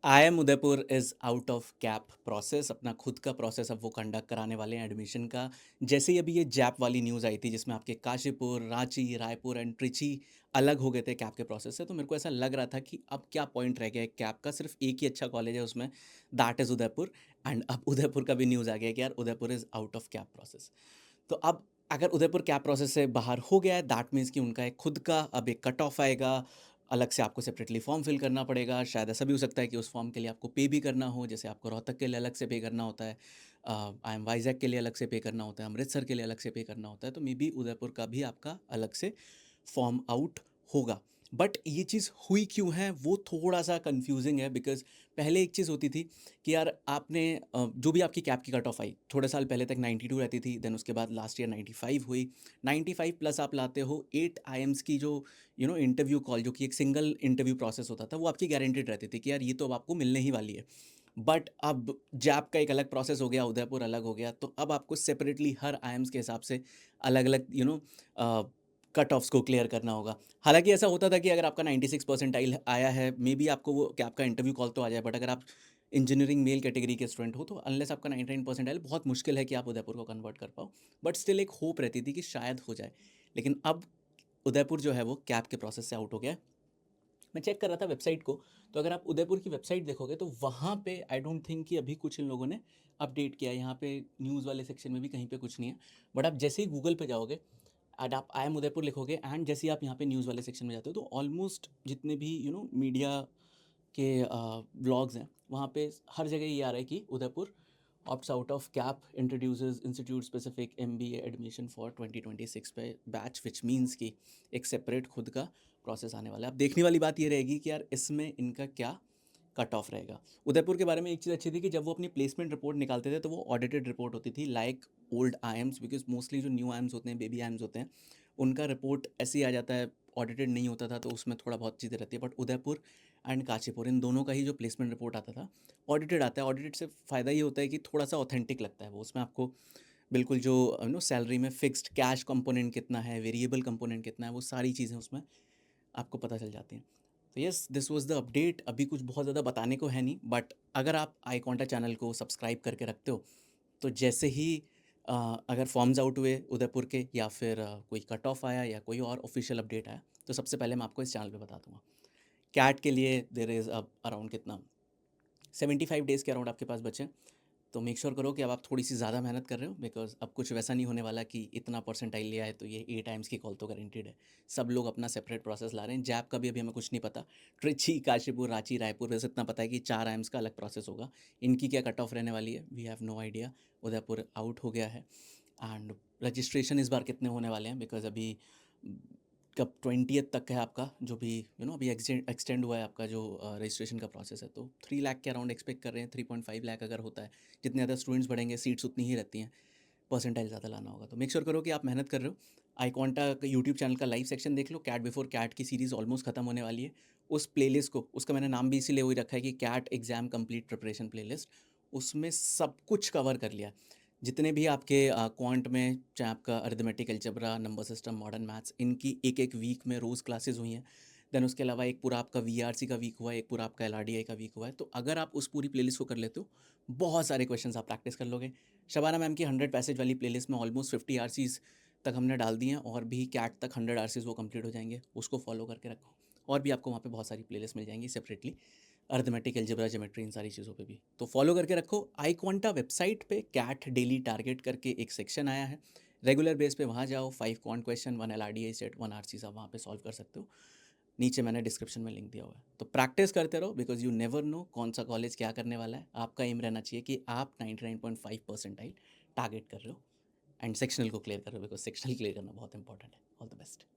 IIM Udaipur is out of cap process, अपना खुद का प्रोसेस अब वो कंडक्ट कराने वाले हैं एडमिशन का। जैसे ही अभी ये जैप वाली न्यूज़ आई थी जिसमें आपके काशीपुर, रांची, रायपुर एंड ट्रिची अलग हो गए थे कैप के प्रोसेस से, तो मेरे को ऐसा लग रहा था कि अब क्या पॉइंट रह गया है कैप का, सिर्फ एक ही अच्छा कॉलेज है उसमें, दैट इज़ उदयपुर। एंड अब उदयपुर का भी न्यूज़ आ गया है कि यार Udaipur is out of cap process. तो अब अगर उदयपुर कैप प्रोसेस से बाहर हो गया है, दैट मीन्स कि उनका एक खुद का अब एक कट ऑफ आएगा, अलग से आपको सेपरेटली फॉर्म फिल करना पड़ेगा। शायद ऐसा भी हो सकता है कि उस फॉर्म के लिए आपको पे भी करना हो, जैसे आपको रोहतक के लिए अलग से पे करना होता है, IIM वाइजैक के लिए अलग से पे करना होता है, अमृतसर के लिए अलग से पे करना होता है, तो मे बी उदयपुर का भी आपका अलग से फॉर्म आउट होगा। बट ये चीज़ हुई क्यों है वो थोड़ा सा कंफ्यूजिंग है, बिकॉज पहले एक चीज़ होती थी कि यार आपने जो भी आपकी कैप की कट ऑफ आई, थोड़े साल पहले तक 92 रहती थी, देन उसके बाद लास्ट ईयर 95 हुई। 95 प्लस आप लाते हो 8 IIMs की जो इंटरव्यू कॉल, जो कि एक सिंगल इंटरव्यू प्रोसेस होता था, वो आपकी गारंटेड रहती थी कि यार ये तो अब आपको मिलने ही वाली है। बट अब जैप का एक अलग प्रोसेस हो गया, उदयपुर अलग हो गया, तो अब आपको सेपरेटली हर IIMs के हिसाब से अलग अलग कट ऑफ्स को क्लियर करना होगा। हालांकि ऐसा होता था कि अगर आपका 96 परसेंटाइल आया है, मे बी आपको वो कि आपका इंटरव्यू कॉल तो आ जाए, बट अगर आप इंजीनियरिंग मेल कैटेगरी के स्टूडेंट हो तो अनलेस आपका 99 परसेंटाइल, बहुत मुश्किल है कि आप उदयपुर को कन्वर्ट कर पाओ। बट स्टिल एक होप रहती थी कि शायद हो जाए। लेकिन अब उदयपुर जो है वो कैप के प्रोसेस से आउट हो गया है। मैं चेक कर रहा था वेबसाइट को, तो अगर आप उदयपुर की वेबसाइट देखोगे तो वहाँ पे आई डोंट थिंक कि अभी कुछ इन लोगों ने अपडेट किया है। यहाँ पे न्यूज़ वाले सेक्शन में भी कहीं पे कुछ नहीं है। बट आप जैसे ही गूगल पे जाओगे एंड आप IIM उदयपुर लिखोगे, एंड जैसे ही आप यहाँ पे न्यूज़ वाले सेक्शन में जाते हो, तो ऑलमोस्ट जितने भी मीडिया के व्लॉग्स हैं, वहाँ पे हर जगह ये आ रहा है कि Udaipur opts out of cap, introduces institute specific MBA admission for 2026 पे बैच, विच मीन्स कि एक सेपरेट खुद का प्रोसेस आने वाला है। अब देखने वाली बात ये रहेगी कि यार इसमें इनका क्या कट ऑफ रहेगा। उदयपुर के बारे में एक चीज़ अच्छी थी कि जब वो अपनी प्लेसमेंट रिपोर्ट निकालते थे तो वो ऑडिटेड रिपोर्ट होती थी, like old IIMs, because mostly जो न्यू IIMs होते हैं, बेबी IIMs होते हैं, उनका रिपोर्ट ऐसे ही आ जाता है, ऑडिटेड नहीं होता था, तो उसमें थोड़ा बहुत चीज़ें रहती है। बट उदयपुर एंड काशीपुर, इन दोनों का ही जो प्लेसमेंट रिपोर्ट आता था, ऑडिटेड आता है। ऑडिटेड से फ़ायदा ये होता है कि थोड़ा सा ऑथेंटिक लगता है वो, उसमें आपको बिल्कुल जो सैलरी में फिक्स्ड कैश कंपोनेंट कितना है, वेरिएबल कंपोनेंट कितना है, वो सारी चीज़ें उसमें आपको पता चल जाती हैं। तो yes, this was the update. अभी कुछ बहुत ज़्यादा बताने को है नहीं, बट अगर आप आई कॉन्टा चैनल को सब्सक्राइब करके रखते हो, तो जैसे ही अ, अगर फॉर्म्स आउट हुए उदयपुर के, या फिर कोई कट ऑफ आया या कोई और ऑफिशियल अपडेट आया, तो सबसे पहले मैं आपको इस चैनल पे बता दूंगा। कैट के लिए देर इज़ अब अराउंड कितना 75 डेज़ के अराउंड आपके पास बचे हैं। तो मेक श्योर करो कि अब आप थोड़ी सी ज़्यादा मेहनत कर रहे हो, बिकॉज अब कुछ वैसा नहीं होने वाला कि इतना परसेंटाइल लिया है तो ये 8 IIMs की कॉल तो गारंटेड है। सब लोग अपना सेपरेट प्रोसेस ला रहे हैं। जैप का भी अभी हमें कुछ नहीं पता। ट्रिची, काशीपुर, रांची, रायपुर, बस इतना पता है कि 4 IIMs का अलग प्रोसेस होगा। इनकी क्या कट ऑफ रहने वाली है, we have no idea. Udaipur out हो गया है। एंड रजिस्ट्रेशन इस बार कितने होने वाले हैं, बिकॉज अभी कब 20th तक है आपका, जो भी अभी एक्सटेंड हुआ है आपका जो रजिस्ट्रेशन का प्रोसेस है, तो 3 लाख के अराउंड एक्सपेक्ट कर रहे हैं। 3.5 लाख अगर होता है, जितने ज़्यादा स्टूडेंट्स बढ़ेंगे सीट्स उतनी ही रहती हैं, परसेंटाइल ज़्यादा लाना होगा। तो मेक श्योर करो कि आप मेहनत कर रहे हो। आई कॉन्टा यूट्यूब चैनल का लाइव सेक्शन देख लो। कैट बिफोर कैट की सीरीज़ ऑलमोस्ट खत्म होने वाली है। उस प्लेलिस्ट को, उसका मैंने नाम भी इसीलिए वही रखा है कि CAT exam complete preparation playlist, उसमें सब कुछ कवर कर लिया। जितने भी आपके क्वांट में, चाहे आपका arithmetic, algebra, number system, modern maths, इनकी एक एक वीक में रोज़ क्लासेस हुई हैं। देन उसके अलावा एक पूरा आपका VRC का वीक हुआ है, एक पूरा आपका LRDI का वीक हुआ है। तो अगर आप उस पूरी प्लेलिस्ट को कर लेते हो, बहुत सारे क्वेश्चंस आप प्रैक्टिस कर लोगे। शबाना मैम की 100 पैसेज वाली प्लेलिस्ट में ऑलमोस्ट 50 RCs तक हमने डाल दी हैं, और भी कैट तक 100 RCs वो कंप्लीट हो जाएंगे। उसको फॉलो करके रखो। और भी आपको वहाँ पे बहुत सारी प्लेलिस्ट मिल जाएंगी सेपरेटली, अर्थमेटिक, अलजेब्रा, ज्योमेट्री, इन सारी चीज़ों पे भी। तो फॉलो करके रखो। आई क्वांटा वेबसाइट पे कैट डेली टारगेट करके एक सेक्शन आया है, रेगुलर बेस पे वहाँ जाओ। 5 quant question, 1 LRDI set, 1 RC आप वहाँ पे सॉल्व कर सकते हो। नीचे मैंने डिस्क्रिप्शन में लिंक दिया हुआ है। तो प्रैक्टिस करते रहो, बिकॉज यू नेवर नो कौन सा कॉलेज क्या करने वाला है। आपका एम रहना चाहिए कि आप 99.5 परसेंटाइल टारगेट कर रहे हो, एंड सेक्शनल को क्लियर कर रहे हो, बिकॉज सेक्शनल क्लियर करना बहुत इंपॉर्टेंट है। All the best.